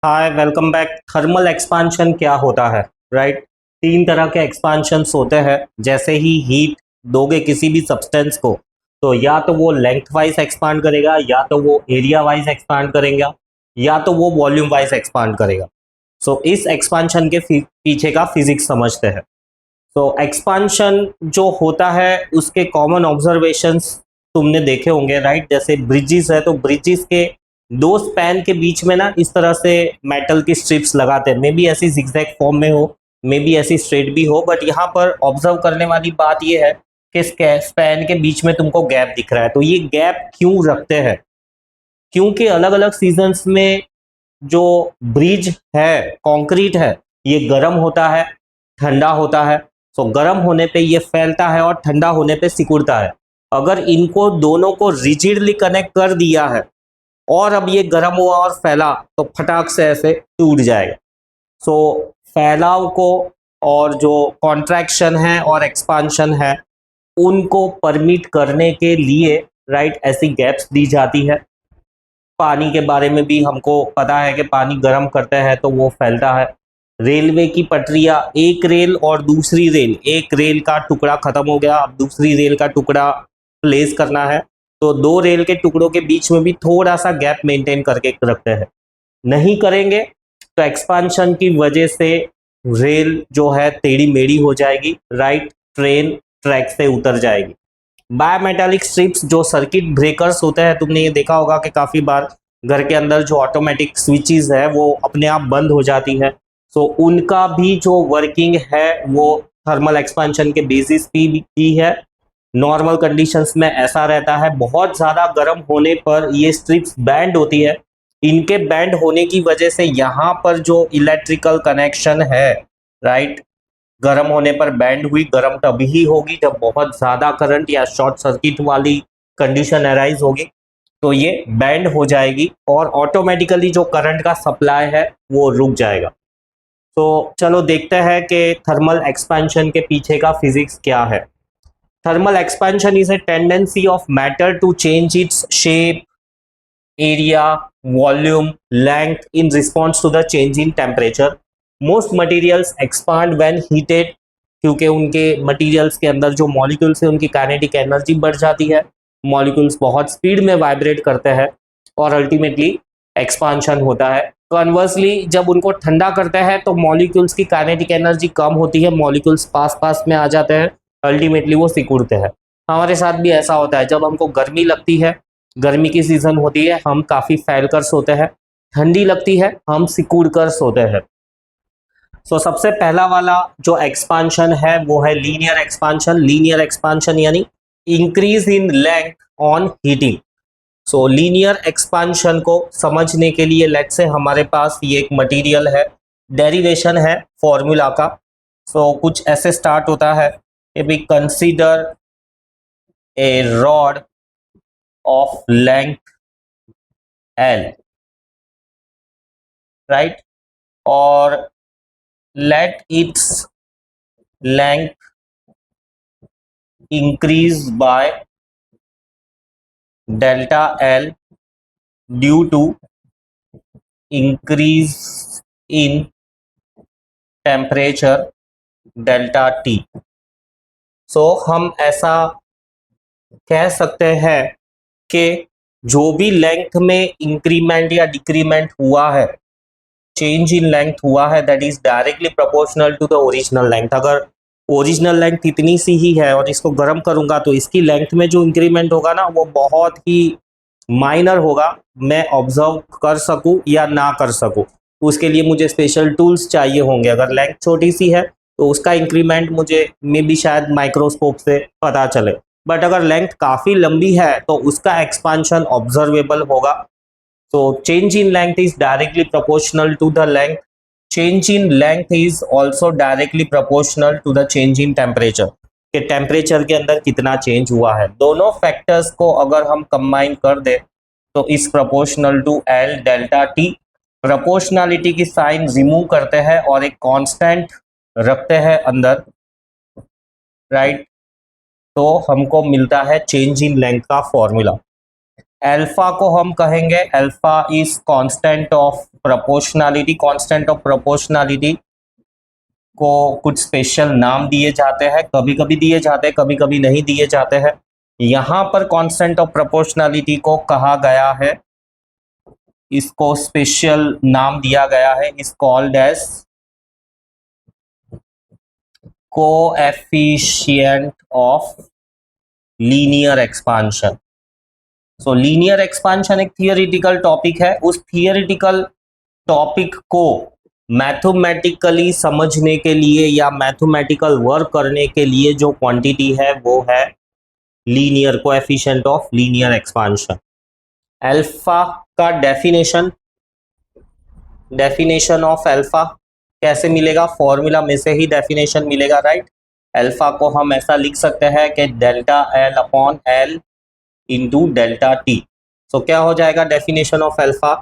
हाय, welcome back. Thermal expansion क्या होता है? राइट। तीन तरह के एक्सपांशंस होते हैं। जैसे ही हीट दोगे किसी भी सब्सटेंस को, तो या तो वो लेंथ वाइज एक्सपांड करेगा, या तो वो एरिया वाइज एक्सपांड करेगा, या तो वो वॉल्यूम वाइज एक्सपांड करेगा। सो इस एक्सपांशन के पीछे का फिजिक्स समझते हैं। तो एक्सपांशन जो होता है उसके कॉमन ऑब्जर्वेशंस तुमने देखे होंगे, राइट। जैसे ब्रिजेस है तो ब्रिजेस के दो स्पैन के बीच में ना इस तरह से मेटल की स्ट्रिप्स लगाते हैं। मे बी ऐसी जिगजैग फॉर्म में हो, मे बी ऐसी स्ट्रेट भी हो, बट यहाँ पर ऑब्जर्व करने वाली बात यह है कि स्पैन के बीच में तुमको गैप दिख रहा है। तो ये गैप क्यों रखते हैं? क्योंकि अलग अलग सीजन्स में जो ब्रिज है, कंक्रीट है, ये गर्म होता है, ठंडा होता है। तो गर्म होने पे ये फैलता है और ठंडा होने पे सिकुड़ता है। अगर इनको दोनों को रिजिडली कनेक्ट कर दिया है और अब ये गर्म हुआ और फैला, तो फटाक से ऐसे टूट जाएगा। सो फैलाव को और जो कॉन्ट्रैक्शन है और एक्सपांशन है उनको परमिट करने के लिए, राइट, ऐसी गैप्स दी जाती है। पानी के बारे में भी हमको पता है कि पानी गर्म करता है तो वो फैलता है। रेलवे की पटरियाँ, एक रेल और दूसरी रेल, एक रेल का टुकड़ा खत्म हो गया, अब दूसरी रेल का टुकड़ा प्लेस करना है, तो दो रेल के टुकड़ों के बीच में भी थोड़ा सा गैप मेंटेन करके रखते हैं। नहीं करेंगे तो एक्सपांशन की वजह से रेल जो है टेढ़ी मेढ़ी हो जाएगी, राइट, ट्रेन ट्रैक से उतर जाएगी। बायोमेटालिक स्ट्रिप्स जो सर्किट ब्रेकर्स होते हैं, तुमने ये देखा होगा कि काफ़ी बार घर के अंदर जो ऑटोमेटिक स्विचेस है वो अपने आप बंद हो जाती है। सो उनका भी जो वर्किंग है वो थर्मल एक्सपांशन के बेसिस पे भी है। नॉर्मल कंडीशंस में ऐसा रहता है। बहुत ज़्यादा गर्म होने पर ये स्ट्रिप्स बैंड होती है। इनके बैंड होने की वजह से यहाँ पर जो इलेक्ट्रिकल कनेक्शन है, राइट, गर्म होने पर बैंड हुई। गर्म तभी होगी जब बहुत ज़्यादा करंट या शॉर्ट सर्किट वाली कंडीशन अराइज होगी, तो ये बैंड हो जाएगी और ऑटोमेटिकली जो करंट का सप्लाई है वो रुक जाएगा। तो चलो देखते हैं कि थर्मल एक्सपेंशन के पीछे का फिजिक्स क्या है। Thermal expansion is a tendency of matter to change its shape, area, volume, length in response to the change in temperature. Most materials expand when heated, क्योंकि उनके मटेरियल्स के अंदर जो मॉलिक्यूल्स है उनकी काइनेटिक एनर्जी बढ़ जाती है। मॉलिक्यूल्स बहुत स्पीड में वाइब्रेट करते हैं और अल्टीमेटली एक्सपांशन होता है। कन्वर्सली जब उनको ठंडा करते हैं तो मॉलिक्यूल्स की काइनेटिक एनर्जी कम होती है, मॉलिक्यूल्स पास पास में आ जाते हैं, अल्टीमेटली वो सिकुड़ते हैं। हमारे साथ भी ऐसा होता है। जब हमको गर्मी लगती है, गर्मी की सीजन होती है, हम काफ़ी फैल कर सोते हैं। ठंडी लगती है, हम सिकुड़ कर सोते हैं। सो सबसे पहला वाला जो एक्सपांशन है वो है लीनियर एक्सपांशन। लीनियर एक्सपांशन यानी increase in length on heating. So linear expansion को समझने के लिए लेट से हमारे पास ये एक मटेरियल है, डेरिवेशन है फॉर्मूला का। सो कुछ ऐसे स्टार्ट होता है कि भी consider a rod of length L, right, और let its length increase by delta L due to increase in temperature delta T. सो हम ऐसा कह सकते हैं कि जो भी लेंथ में इंक्रीमेंट या डिक्रीमेंट हुआ है, चेंज इन लेंथ हुआ है, that is directly proportional to the original length. अगर ओरिजिनल लेंथ इतनी सी ही है और इसको गर्म करूंगा तो इसकी लेंथ में जो इंक्रीमेंट होगा ना वो बहुत ही माइनर होगा। मैं ऑब्जर्व कर सकूं या ना कर सकूं, उसके लिए मुझे स्पेशल टूल्स चाहिए होंगे। अगर लेंथ छोटी सी है तो उसका इंक्रीमेंट मुझे मे बी शायद माइक्रोस्कोप से पता चले, बट अगर लेंथ काफ़ी लंबी है तो उसका एक्सपांशन ऑब्जर्वेबल होगा। So change in length is directly proportional to the length. Change in length is also directly proportional to the change in temperature. कि टेम्परेचर के अंदर कितना चेंज हुआ है। दोनों फैक्टर्स को अगर हम कंबाइन कर दे तो इस proportional to L delta T। Proportionality की साइन रिमूव करते हैं और एक कांस्टेंट रखते हैं अंदर, राइट, तो हमको मिलता है चेंज इन लेंथ का फॉर्मूला। अल्फा को हम कहेंगे, alpha is constant of proportionality, constant of proportionality को कुछ स्पेशल नाम दिए जाते हैं, कभी कभी दिए जाते हैं, कभी कभी नहीं दिए जाते हैं। यहां पर कांस्टेंट ऑफ प्रोपोर्शनैलिटी को कहा गया है, इसको स्पेशल नाम दिया गया है, is called as coefficient of linear expansion. So linear expansion एक थियोरेटिकल टॉपिक है, उस थियोरेटिकल टॉपिक को मैथमेटिकली समझने के लिए या मैथमेटिकल वर्क करने के लिए जो क्वांटिटी है वो है linear coefficient of linear expansion. Alpha का डेफिनेशन ऑफ अल्फा कैसे मिलेगा, फॉर्मूला में से ही डेफिनेशन मिलेगा, राइट। अल्फा को हम ऐसा लिख सकते हैं कि delta L upon L into delta T. So क्या हो जाएगा definition of alpha,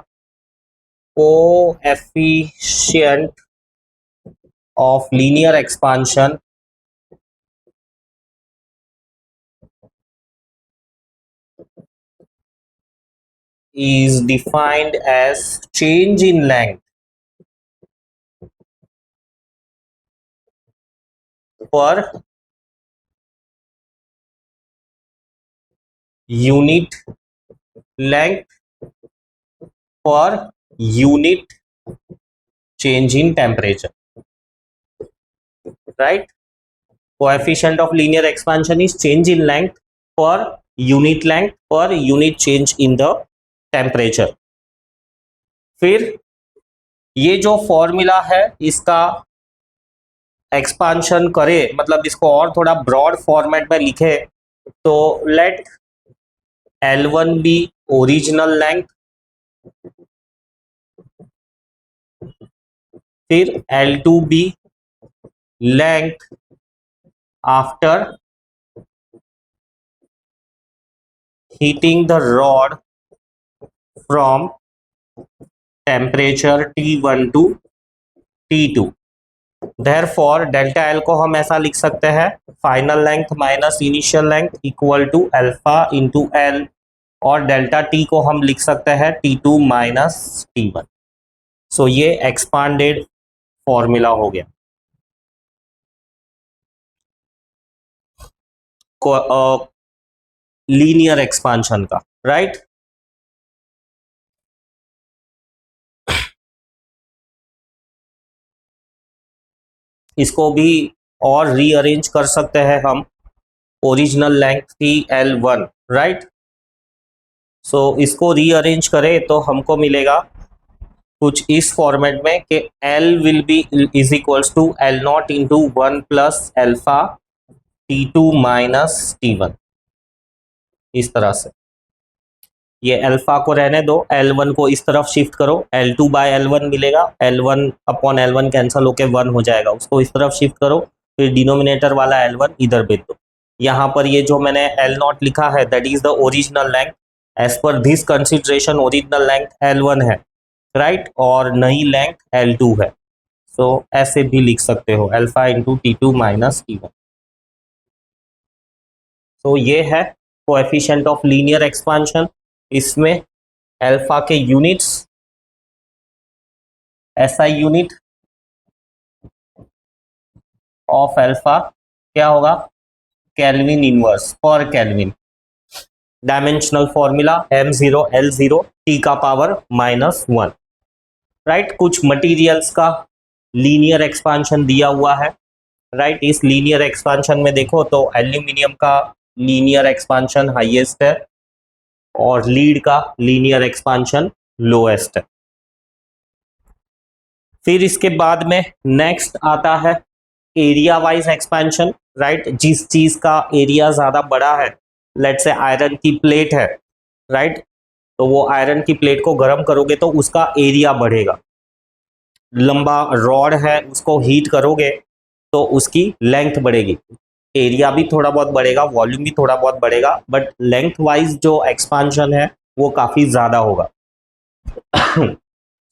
coefficient of linear expansion is defined as change in length per unit length per unit change in temperature, right? Coefficient of linear expansion is change in length per unit length per unit change in the temperature। फिर ये जो formula है इसका expansion करे, मतलब इसको और थोड़ा ब्रॉड फॉर्मेट में लिखे तो late L1 B original length, फिर L2 be length after heating the rod from temperature T1 to T2। Therefore delta L को हम ऐसा लिख सकते हैं, final length minus initial length equal to alpha into L, और डेल्टा टी को हम लिख सकते हैं T2 माइनस T1। सो ये एक्सपांडेड फॉर्मूला हो गया लीनियर एक्सपांशन का, राइट। इसको भी और रीअरेंज कर सकते हैं हम, ओरिजिनल लेंथ थी L1, राइट। सो इसको रीअरेंज करें तो हमको मिलेगा कुछ इस फॉर्मेट में कि L will be is equals to L naught into 1 plus alpha T2 minus T1, इस तरह से। ये अल्फा को रहने दो, L1 को इस तरफ शिफ्ट करो, L2 बाय L1 मिलेगा, L1 अपॉन L1 कैंसिल होके 1 हो जाएगा, उसको इस तरफ शिफ्ट करो, फिर डिनोमिनेटर वाला L1 इधर भेज दो। यहाँ पर ये जो मैंने L नॉट लिखा है that is the original length, as per this consideration original length L1 है, राइट, और नई लेंथ L2 है। सो ऐसे भी लिख सकते हो alpha into T2 minus T1। तो ये है कोएफिशिएंट ऑफ लीनियर एक्सपांशन। इसमें अल्फा के units SI unit of alpha क्या होगा, केल्विन इनवर्स पर kelvin. Dimensional formula m0 L0 T का पावर -1, राइट। कुछ मटेरियल्स का लीनियर एक्सपांशन दिया हुआ है, राइट। इस लीनियर एक्सपांशन में देखो तो एल्यूमिनियम का लीनियर एक्सपांशन हाईएस्ट है और लीड का लीनियर एक्सपांशन लोएस्ट है। फिर इसके बाद में नेक्स्ट आता है एरिया वाइज एक्सपेंशन, राइट। जिस चीज का एरिया ज्यादा बड़ा है, लेट से आयरन की प्लेट है, राइट, तो वो आयरन की प्लेट को गर्म करोगे तो उसका एरिया बढ़ेगा। लंबा रॉड है उसको हीट करोगे तो उसकी लेंथ बढ़ेगी, एरिया भी थोड़ा बहुत बढ़ेगा, वॉल्यूम भी थोड़ा बहुत बढ़ेगा, बट लेंथ वाइज जो एक्सपांशन है वो काफी ज्यादा होगा।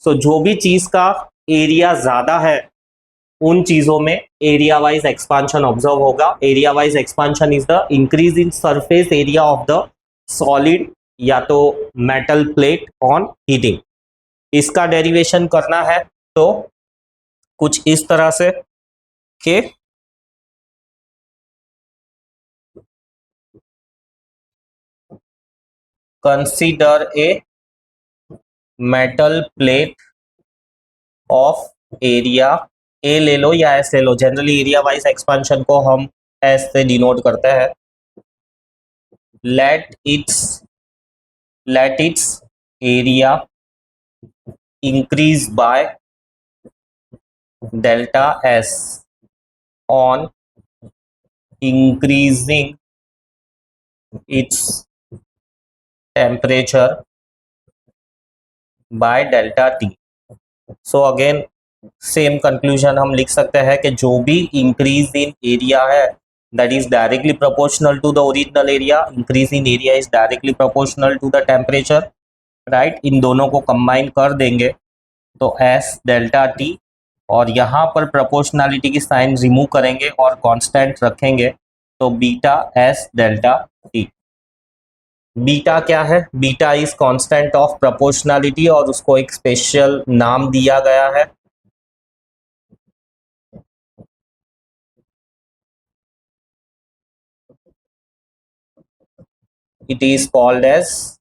सो जो भी चीज का एरिया ज्यादा है उन चीजों में एरिया वाइज एक्सपांशन ऑब्जर्व होगा। Area wise expansion is the increase in surface area of the solid या तो मेटल प्लेट ऑन हीटिंग। इसका डेरिवेशन करना है तो कुछ इस तरह से कि consider a metal plate of area A ले लो या एस ले लो, जनरली एरिया वाइज एक्सपांशन को हम एस से डिनोट करते हैं। Let its area increase by delta S on increasing its temperature by delta T। So again same conclusion हम लिख सकते हैं कि जो भी इंक्रीज इन एरिया है that is directly proportional to the original area, increase in area is directly proportional to the temperature, right. इन दोनों को कंबाइन कर देंगे तो एस डेल्टा टी, और यहाँ पर प्रोपोर्शनलिटी की साइन रिमूव करेंगे और कांस्टेंट रखेंगे तो beta S delta T. Beta क्या है? Beta is constant of proportionality और उसको एक स्पेशल नाम दिया गया है, it is called as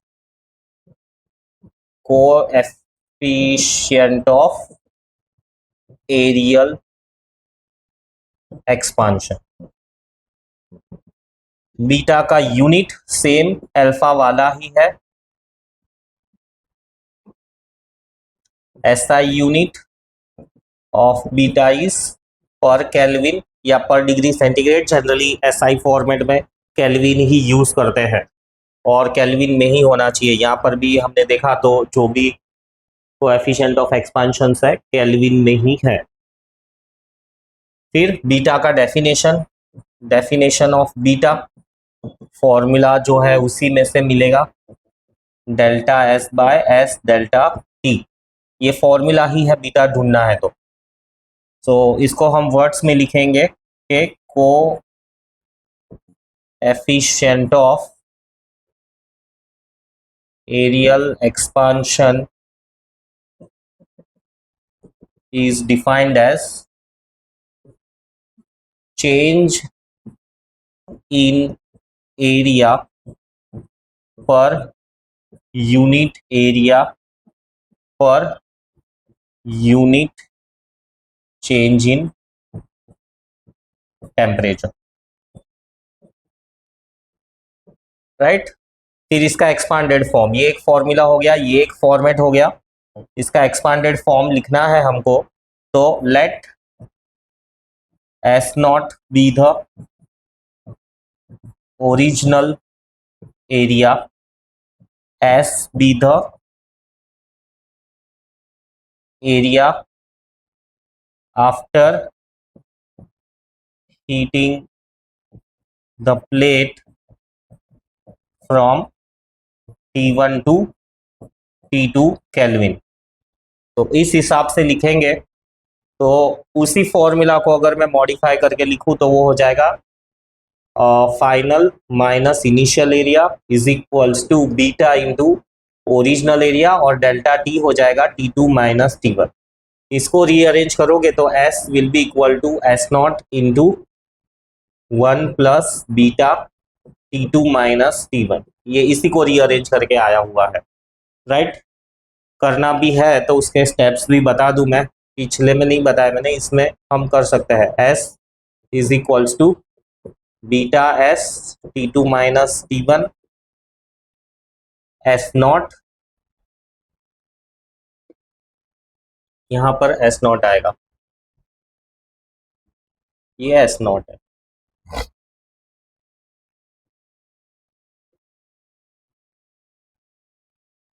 coefficient of areal expansion. Beta का यूनिट सेम अल्फा वाला ही है, SI unit of beta is per kelvin या per degree centigrade. Generally SI format में केल्विन ही यूज करते हैं और केल्विन में ही होना चाहिए। यहाँ पर भी हमने देखा तो जो भी कोएफिशिएंट ऑफ एक्सपांशन है केल्विन में ही है। फिर बीटा का डेफिनेशन ऑफ बीटा फॉर्मूला जो है उसी में से मिलेगा, delta S by S delta T. ये फॉर्मूला ही है बीटा ढूंढना है तो इसको हम वर्ड्स में लिखेंगे कि coefficient of areal expansion is defined as change in area per unit area per unit change in temperature, right. फिर इसका एक्सपांडेड फॉर्म, ये एक फॉर्मूला हो गया, ये एक फॉर्मेट हो गया, इसका एक्सपांडेड फॉर्म लिखना है हमको तो let S naught be the original area, S be the area after heating the plate from T1 to T2 kelvin. तो इस हिसाब से लिखेंगे तो उसी फॉर्मूला को अगर मैं मॉडिफाई करके लिखूं तो वो हो जाएगा final minus initial area is equals to beta into original area और डेल्टा टी हो जाएगा T2 माइनस T1। इसको रीअरेंज करोगे तो S will be equal to S naught into 1 plus beta T2 minus T1। ये इसी को रीअरेंज करके आया हुआ है, राइट। करना भी है तो उसके स्टेप्स भी बता दूं मैं, पिछले में नहीं बताया मैंने, इसमें हम कर सकते हैं। S is equals to beta S T2 minus T1 S naught, यहां पर S नॉट आएगा, ये S नॉट है,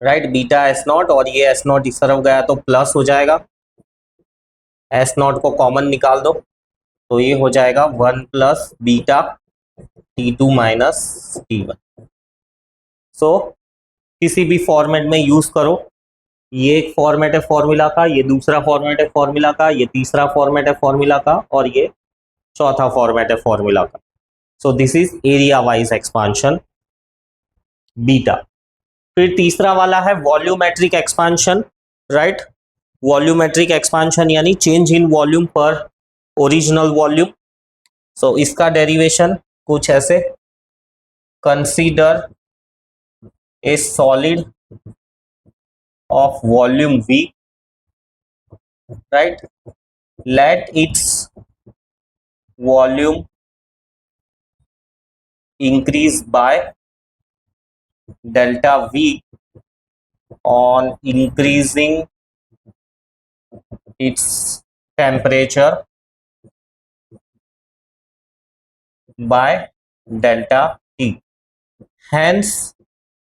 राइट। बीटा एस नॉट और ये एस नॉट इस तरफ गया तो प्लस हो जाएगा, एस नॉट को कॉमन निकाल दो तो ये हो जाएगा 1 plus beta T2 minus T1। सो किसी भी फॉर्मेट में यूज करो, ये एक फॉर्मेट है फॉर्मूला का, ये दूसरा फॉर्मेट है फॉर्मूला का, ये तीसरा फॉर्मेट है फॉर्मूला का और ये चौथा फॉर्मेट है फॉर्मूला का। So this is area wise expansion beta. फिर तीसरा वाला है volumetric expansion, right. Volumetric expansion यानी चेंज इन वॉल्यूम पर ओरिजिनल वॉल्यूम। सो इसका डेरिवेशन कुछ ऐसे, consider a solid of volume V, right, let its volume increase by delta V on increasing its temperature by delta T. Hence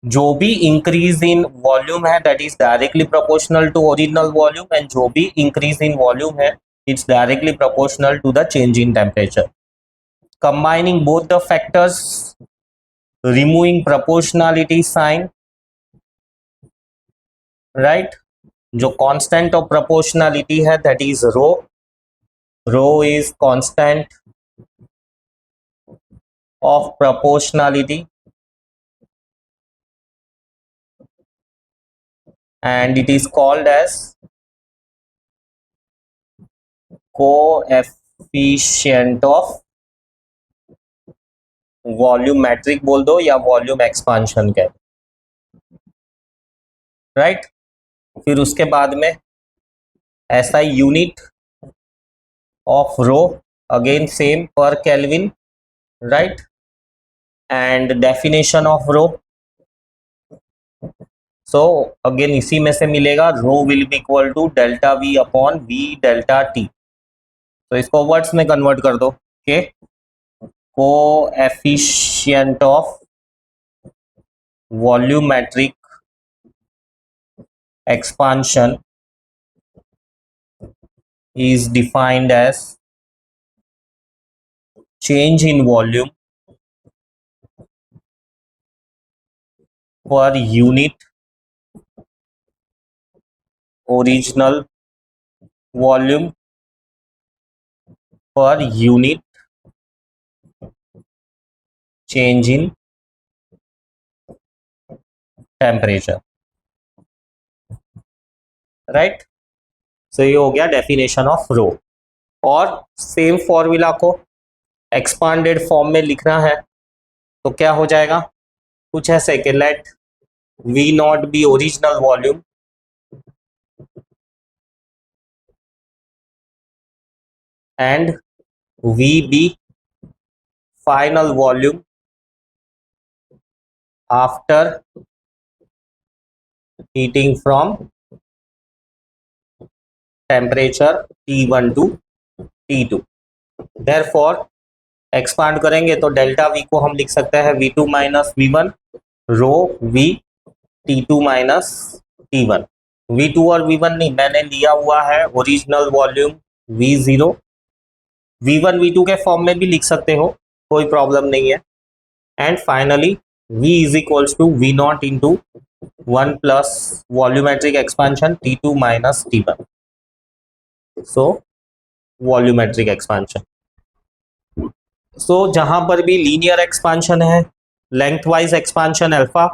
जो भी increase in volume है that is directly proportional to original volume, and जो भी increase in volume है its directly proportional to the change in temperature. Combining both the factors, removing proportionality sign, right, जो constant of proportionality है that is rho, rho is constant of proportionality and it is called as coefficient of volumetric बोल दो या volume expansion कह, right. फिर उसके बाद में ऐसा unit of rho, again same per kelvin, right, and definition of rho. So again इसी में से मिलेगा rho will be equal to delta V upon V delta T. तो इसको वर्ड्स में कन्वर्ट कर दो के coefficient of volumetric expansion is defined as change in volume per unit original volume per unit change in temperature, right. So ये हो गया definition of rho. और सेम फॉर्मूला को एक्सपांडेड फॉर्म में लिखना है तो क्या हो जाएगा, कुछ ऐसे कि let V naught be original volume and V be final volume after heating from temperature T1 to T2। Therefore expand करेंगे तो डेल्टा V को हम लिख सकते हैं V2 माइनस V1 रो V T2 minus T1। V2 और V1 नहीं, मैंने लिया हुआ है original volume V0। V1 V2 के फॉर्म में भी लिख सकते हो, कोई प्रॉब्लम नहीं है। And finally V is equals to V0 into 1 plus volumetric expansion T2 minus T1। So volumetric expansion. So जहां पर भी लीनियर एक्सपांशन है, length wise expansion alpha,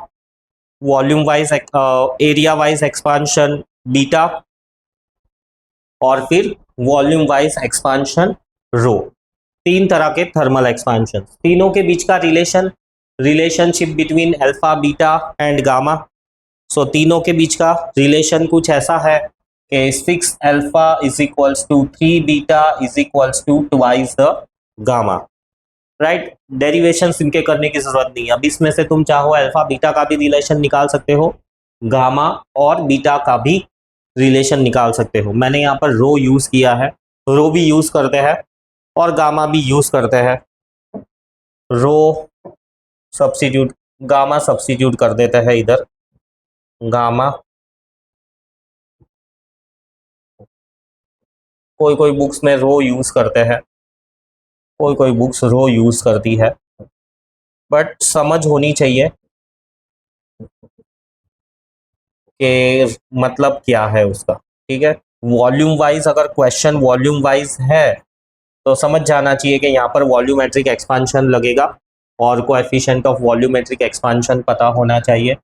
volume wise area wise expansion beta, और फिर volume wise expansion रो। तीन तरह के thermal expansion, तीनों के बीच का relationship between alpha beta and gamma. So तीनों के बीच का रिलेशन कुछ ऐसा है कि 6 alpha is equals to 3 beta is equals to twice the gamma, right. Derivation इनके करने की जरूरत नहीं है। अब इसमें से तुम चाहो अल्फा बीटा का भी रिलेशन निकाल सकते हो, गामा और बीटा का भी रिलेशन निकाल सकते हो। मैंने यहाँ पर रो यूज किया है, रो भी यूज करते हैं और गामा भी यूज करते हैं। रो सब्स्टिट्यूट, गामा सब्स्टिट्यूट कर देते हैं इधर, गामा। कोई कोई बुक्स में रो यूज करते हैं, कोई कोई बुक्स रो यूज करती है, बट समझ होनी चाहिए कि मतलब क्या है उसका, ठीक है। वॉल्यूम वाइज अगर क्वेश्चन वॉल्यूम वाइज है तो समझ जाना चाहिए कि यहाँ पर वॉल्यूमेट्रिक एक्सपांशन लगेगा और कोएफिशिएंट ऑफ वॉल्यूमेट्रिक एक्सपांशन पता होना चाहिए।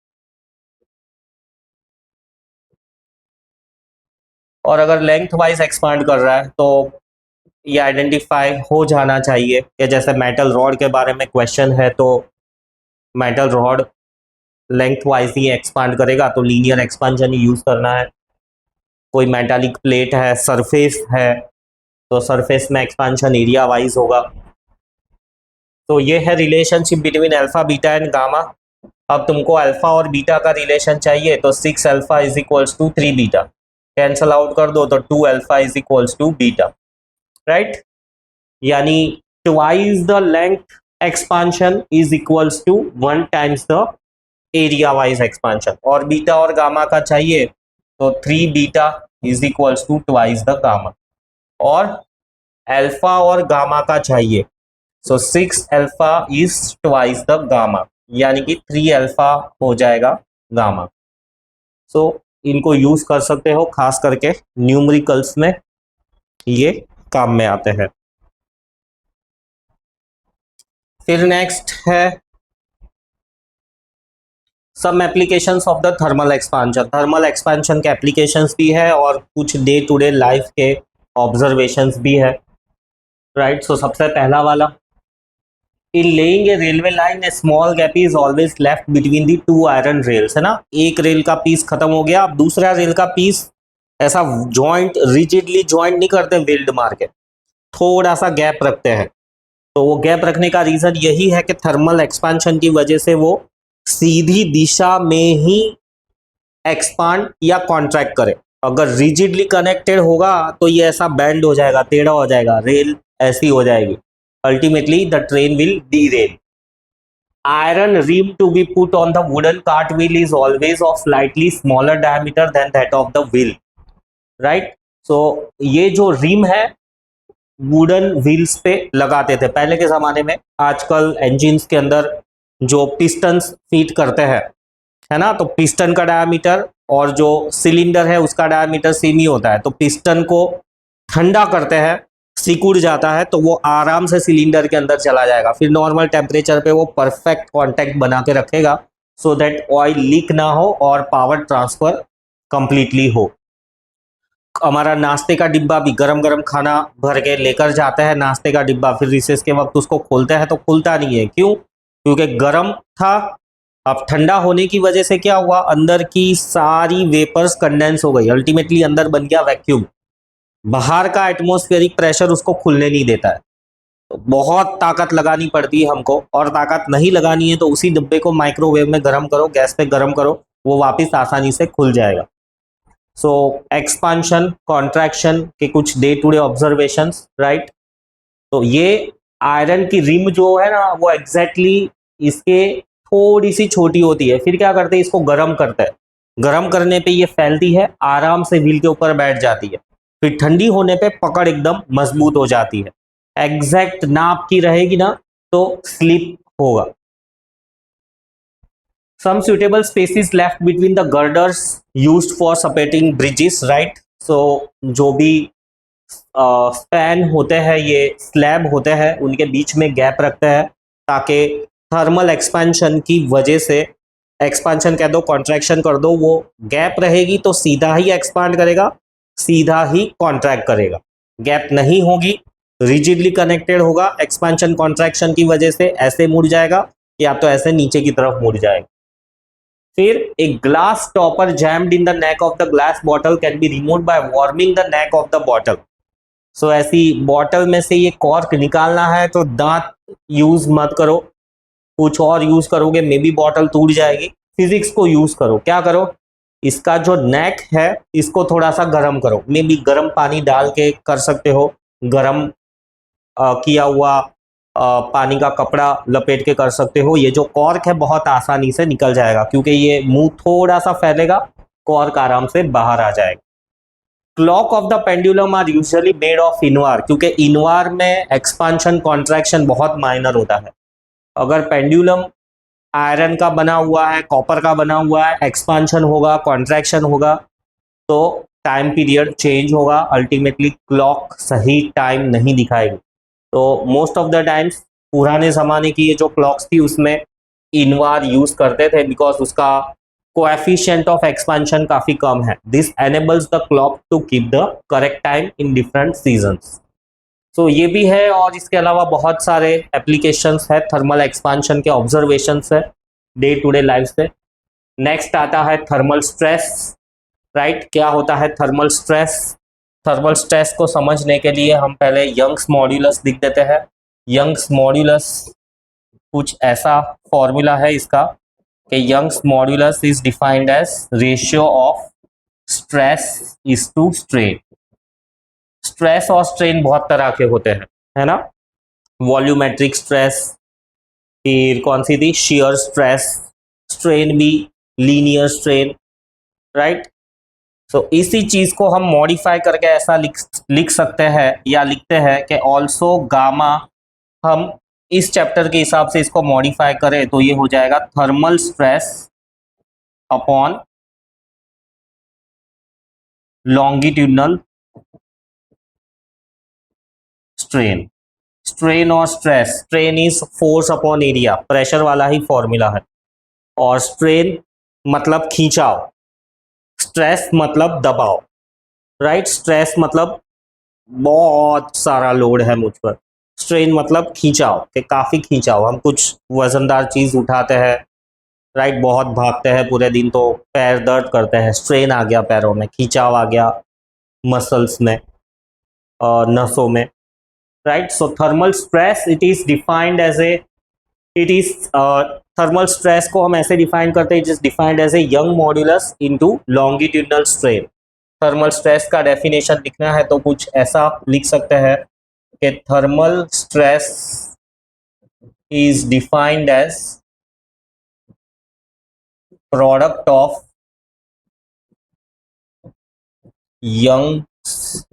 और अगर लेंथ वाइज एक्सपांड कर रहा है तो ये आइडेंटिफाई हो जाना चाहिए कि जैसे मेटल रॉड के बारे में क्वेश्चन है तो मेटल रॉड लेंथ वाइज ही एक्सपांड करेगा तो लीनियर एक्सपांशन ही यूज करना है। कोई मेटालिक प्लेट है, सरफेस है, तो सरफेस में एक्सपांशन एरिया वाइज होगा। तो ये है relationship between alpha, beta and gamma. अब तुमको अल्फा और बीटा का रिलेशन चाहिए तो 6 alpha is equals to 3 beta, cancel out कर दो तो 2 alpha is equals to beta, right. यानी twice the length expansion is equals to 1 times the area wise expansion. और बीटा और गामा का चाहिए तो 3 beta is equals to twice the gamma. और अल्फा और गामा का चाहिए so 6 alpha is twice the gamma, यानी कि 3 अल्फा हो जाएगा गामा। सो इनको यूज कर सकते हो, खास करके न्यूमेरिकल्स में ये काम में आते हैं। फिर नेक्स्ट है some applications of the thermal expansion. Thermal expansion के एप्लीकेशंस भी है और कुछ डे टू डे लाइफ के ऑब्जर्वेशंस भी है, राइट। सो सबसे पहला वाला, in laying a railway line a small gap is always left between the 2 iron rails, है ना। एक रेल का पीस खत्म हो गया, अब दूसरा रेल का पीस ऐसा जॉइंट, रिजिडली जॉइंट नहीं करते वेल्ड मार के, थोड़ा सा गैप रखते हैं। तो वो गैप रखने का रीजन यही है कि थर्मल एक्सपांशन की वजह से वो सीधी दिशा में ही एक्सपांड या कॉन्ट्रैक्ट करे। अगर रिजिडली कनेक्टेड होगा तो ये ऐसा बैंड हो जाएगा, टेढ़ा हो जाएगा, रेल ऐसी हो जाएगी, ultimately the train will derail. Iron rim to be put on the wooden cart wheel is always of slightly smaller diameter than that of the wheel, right? So ये जो रिम है वुडन व्हील्स पे लगाते थे पहले के ज़माने में। आजकल इंजिन्स के अंदर जो पिस्टन्स फीट करते हैं, है ना, तो पिस्टन का डायमीटर और जो सिलेंडर है उसका डायमीटर सेम ही होता है। तो पिस्टन को ठंडा करते हैं, सिकुड़ जाता है, तो वो आराम से सिलेंडर के अंदर चला जाएगा। फिर नॉर्मल टेम्परेचर पे वो परफेक्ट कांटेक्ट बना के रखेगा सो दैट ऑयल लीक ना हो और पावर ट्रांसफर कंप्लीटली हो। हमारा नाश्ते का डिब्बा भी, गरम गरम खाना भर के लेकर जाते हैं नाश्ते का डिब्बा, फिर रिसेस के वक्त उसको खोलते हैं तो खुलता नहीं है। क्यों? क्योंकि गर्म था। अब ठंडा होने की वजह से क्या हुआ, अंदर की सारी वेपर्स कंडेंस हो गई, अल्टीमेटली अंदर बन गया वैक्यूम। बाहर का एटमॉस्फेरिक प्रेशर उसको खुलने नहीं देता है। तो बहुत ताकत लगानी पड़ती है हमको, और ताकत नहीं लगानी है तो उसी डिब्बे को माइक्रोवेव में गर्म करो, गैस पे गर्म करो, वो वापस आसानी से खुल जाएगा। सो एक्सपांशन, कॉन्ट्रैक्शन के कुछ day to day observations, right. तो ये आयरन की रिम जो है ना वो एग्जैक्टली इसके थोड़ी सी छोटी होती है। फिर क्या करते हैं, इसको गर्म करते हैं, गर्म करने पे ये फैलती है, आराम से व्हील के ऊपर बैठ जाती है। फिर ठंडी होने पे पकड़ एकदम मजबूत हो जाती है। एग्जैक्ट नाप की रहेगी ना तो स्लिप होगा। Some suitable space is left between the girders used for supporting bridges, right? So जो भी स्पैन होते हैं, ये स्लैब होते हैं, उनके बीच में गैप रखते हैं ताकि थर्मल एक्सपेंशन की वजह से, एक्सपेंशन कह दो, कॉन्ट्रैक्शन कर दो, वो गैप रहेगी तो सीधा ही एक्सपांड करेगा, सीधा ही कॉन्ट्रैक्ट करेगा। गैप नहीं होगी, रिजिडली कनेक्टेड होगा, एक्सपेंशन कॉन्ट्रैक्शन की वजह से ऐसे मुड़ जाएगा या तो ऐसे नीचे की तरफ मुड़ जाएगा। फिर एक glass stopper jammed in the neck of the glass bottle can be removed by warming the neck of the bottle. So ऐसी बॉटल में से ये कॉर्क निकालना है तो दांत यूज मत करो, कुछ और यूज करोगे मे बी बॉटल टूट जाएगी। फिजिक्स को यूज करो। क्या करो, इसका जो नेक है इसको थोड़ा सा गर्म करो, मे बी गर्म पानी डाल के कर सकते हो, गर्म किया हुआ पानी का कपड़ा लपेट के कर सकते हो। ये जो कॉर्क है बहुत आसानी से निकल जाएगा क्योंकि ये मुंह थोड़ा सा फैलेगा, कॉर्क आराम से बाहर आ जाएगा। Clock of the pendulum are usually made of invar, क्योंकि इनवार में एक्सपांशन कॉन्ट्रैक्शन बहुत माइनर होता है। अगर पेंडुलम आयरन का बना हुआ है, कॉपर का बना हुआ है, एक्सपांशन होगा, कॉन्ट्रैक्शन होगा तो टाइम पीरियड चेंज होगा, अल्टीमेटली क्लॉक सही टाइम नहीं दिखाएगी। तो मोस्ट ऑफ द टाइम्स पुराने ज़माने की ये जो क्लॉक्स थी उसमें इनवार यूज़ करते थे बिकॉज उसका कोएफिशिएंट ऑफ एक्सपांशन काफी कम है। This enables the clock to keep the correct time in different seasons. तो ये भी है, और इसके अलावा बहुत सारे एप्लीकेशंस है थर्मल एक्सपांशन के, ऑब्जर्वेशंस है डे टू डे लाइफ से। नेक्स्ट आता है थर्मल स्ट्रेस, राइट। क्या होता है थर्मल स्ट्रेस? थर्मल स्ट्रेस को समझने के लिए हम पहले यंग्स मॉड्यूलस लिख देते हैं। यंग्स मॉड्यूलस कुछ ऐसा फॉर्मूला है इसका कि Young's modulus is defined as ratio of stress is to strain. Stress और स्ट्रेन बहुत तरह के होते हैं, है ना। वॉल्यूमेट्रिक स्ट्रेस, फिर कौन सी थी, शियर स्ट्रेस, स्ट्रेन भी लीनियर स्ट्रेन, राइट। सो इसी चीज को हम मॉडिफाई करके ऐसा लिख सकते हैं या लिखते हैं कि ऑल्सो गामा, हम इस चैप्टर के हिसाब से इसको मॉडिफाई करें तो ये हो जाएगा thermal stress upon longitudinal strain. Strain और stress, strain is force upon area, pressure वाला ही फॉर्मूला है, और स्ट्रेन मतलब खींचाव, स्ट्रेस मतलब दबाव, राइट। स्ट्रेस मतलब बहुत सारा लोड है मुझ पर, स्ट्रेन मतलब खींचाव के काफी खींचाव, हम कुछ वजनदार चीज उठाते हैं, राइट, बहुत भागते हैं पूरे दिन तो पैर दर्द करते हैं, स्ट्रेन आ गया पैरों में, खींचाव आ गया मसल्स में और नसों में, right. So thermal stress it is defined as a, it is thermal stress को हम ऐसे डिफाइन करते हैं, it is defined as a Young modulus into longitudinal strain. Thermal stress का डेफिनेशन लिखना है तो कुछ ऐसा लिख सकते हैं कि thermal stress is defined as product of Young's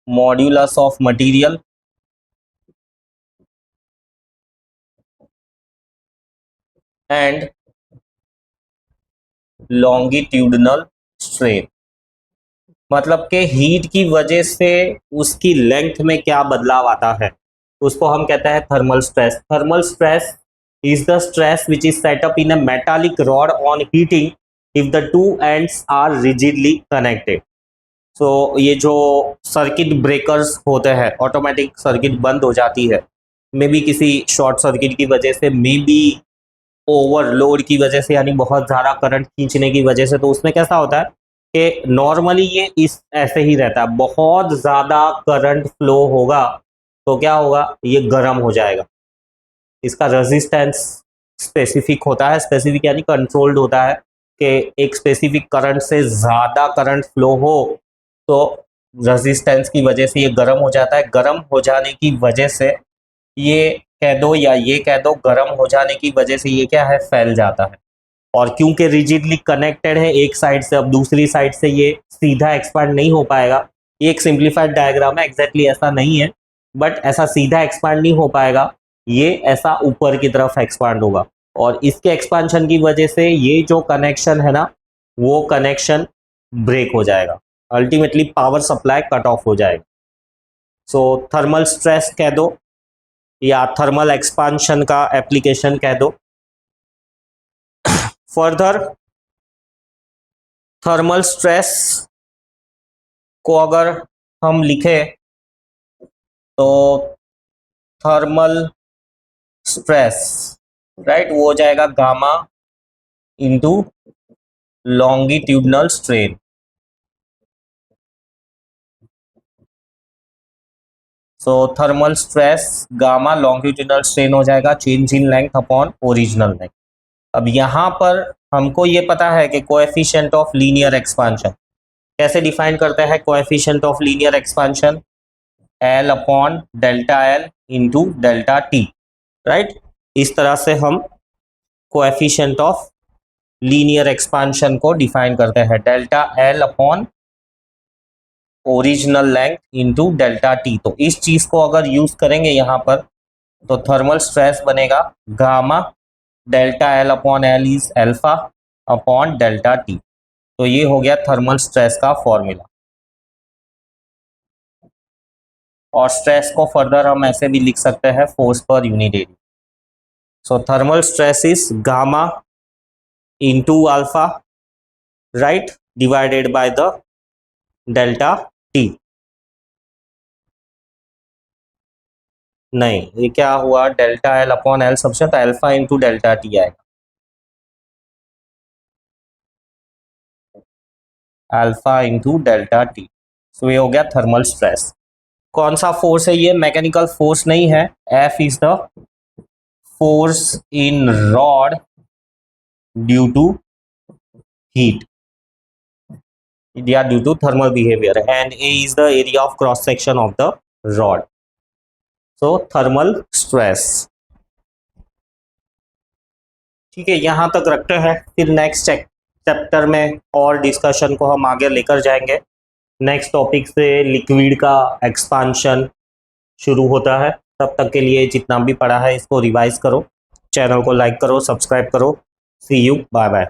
modulus of material and longitudinal strain। मतलब कि हीट की वजह से उसकी लेंथ में क्या बदलाव आता है उसको हम कहते हैं thermal stress. Thermal stress is the stress which is set up in a metallic rod on heating if the two ends are rigidly connected. So ये जो सर्किट ब्रेकर्स होते हैं, ऑटोमेटिक सर्किट बंद हो जाती है, मे बी किसी short circuit की वजह से, मे बी ओवरलोड की वजह से, यानी बहुत ज़्यादा करंट खींचने की वजह से, तो उसमें कैसा होता है कि नॉर्मली ये इस ऐसे ही रहता है, बहुत ज़्यादा करंट फ्लो होगा तो क्या होगा, ये गर्म हो जाएगा। इसका रेजिस्टेंस स्पेसिफिक होता है, स्पेसिफिक यानी कंट्रोल्ड होता है कि एक स्पेसिफिक करंट से ज़्यादा करंट फ्लो हो तो रेजिस्टेंस की वजह से ये गर्म हो जाता है। गर्म हो जाने की वजह से ये कह दो या ये कह दो, गर्म हो जाने की वजह से ये क्या है, फैल जाता है। और क्योंकि रिजिडली कनेक्टेड है एक साइड से, अब दूसरी साइड से ये सीधा एक्सपांड नहीं हो पाएगा। ये एक सिंप्लीफाइड डायग्राम है, एग्जैक्टली ऐसा नहीं है, बट ऐसा सीधा एक्सपांड नहीं हो पाएगा, ये ऐसा ऊपर की तरफ एक्सपांड होगा, और इसके एक्सपांशन की वजह से ये जो कनेक्शन है ना, वो कनेक्शन ब्रेक हो जाएगा, ultimately power supply cut off हो जाएगा। सो थर्मल स्ट्रेस कह दो या थर्मल एक्सपांशन का एप्लीकेशन कह दो। फर्दर थर्मल स्ट्रेस को अगर हम लिखें तो थर्मल स्ट्रेस, राइट, वो हो जाएगा gamma into longitudinal strain. So thermal stress gamma longitudinal strain हो जाएगा change in length upon original length. अब यहाँ पर हमको ये पता है कि कोएफिशिएंट ऑफ लीनियर एक्सपांशन कैसे डिफाइन करते हैं। Coefficient of linear expansion L upon delta L into delta T, right. इस तरह से हम कोएफिशिएंट ऑफ लीनियर एक्सपांशन को डिफाइन करते हैं, delta L upon original length into delta T. तो इस चीज को अगर यूज करेंगे यहाँ पर तो थर्मल स्ट्रेस बनेगा gamma delta L upon L is alpha upon delta T. तो ये हो गया थर्मल स्ट्रेस का फॉर्मूला। और स्ट्रेस को फर्दर हम ऐसे भी लिख सकते हैं force per unit area. So thermal stress is gamma into alpha, right, divided by the delta t. नहीं, ये क्या हुआ, डेल्टा एल अपॉन एल सबसे, तो अल्फा इंटू डेल्टा टी आएगा, अल्फा इंटू डेल्टा टी। सो ये हो गया थर्मल स्ट्रेस। कौन सा फोर्स है ये, मैकेनिकल फोर्स नहीं है, F is the force in rod due to heat या due to thermal behaviour, and A is the area of cross section of the rod. So thermal stress. ठीक है, यहाँ तक रखते हैं, फिर नेक्स्ट चैप्टर में और डिस्कशन को हम आगे लेकर जाएंगे। नेक्स्ट टॉपिक से लिक्विड का एक्सपांशन शुरू होता है। तब तक के लिए जितना भी पढ़ा है इसको रिवाइज करो, चैनल को लाइक करो, सब्सक्राइब करो। सी यू, बाय बाय।